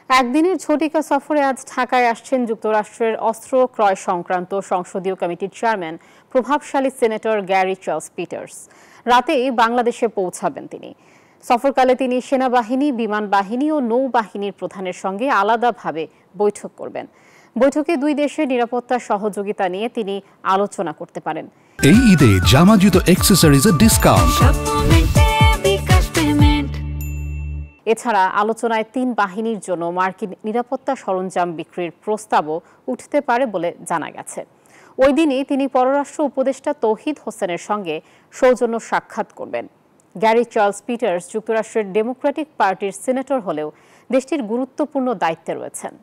একদিনের ঝটিকা সফরে আজ ঢাকায় আসছেন যুক্তরাষ্ট্রের অস্ত্র ক্রয় সংক্রান্ত সংসদীয় কমিটির চেয়ারম্যান প্রভাবশালী সিনেটর গ্যারি চার্লস পিটার্স। রাতেই বাংলাদেশে পৌঁছাবেন তিনি। সফরকালে তিনি সেনাবাহিনী, বিমান বাহিনী ও নৌবাহিনীর প্রধানের সঙ্গে আলাদাভাবে বৈঠক করবেন। বৈঠকে দুই দেশের নিরাপত্তা সহযোগিতা নিয়ে তিনি আলোচনা করতে পারেন। এই ঈদে জামা জুতো অ্যাকসেসরিজের ডিসকাউন্ট। এছাড়া আলোচনায় তিন বাহিনীর জন্য মার্কিন নিরাপত্তা সরঞ্জাম বিক্রির প্রস্তাবও উঠতে পারে বলে জানা গেছে। ওই দিনই তিনি পররাষ্ট্র উপদেষ্টা তৌহিদ হোসেনের সঙ্গে সৌজন্য সাক্ষাৎ করবেন। গ্যারি চার্লস পিটার্স যুক্তরাষ্ট্রের ডেমোক্রেটিক পার্টির সিনেটর হলেও দেশটির গুরুত্বপূর্ণ দায়িত্বে রয়েছেন।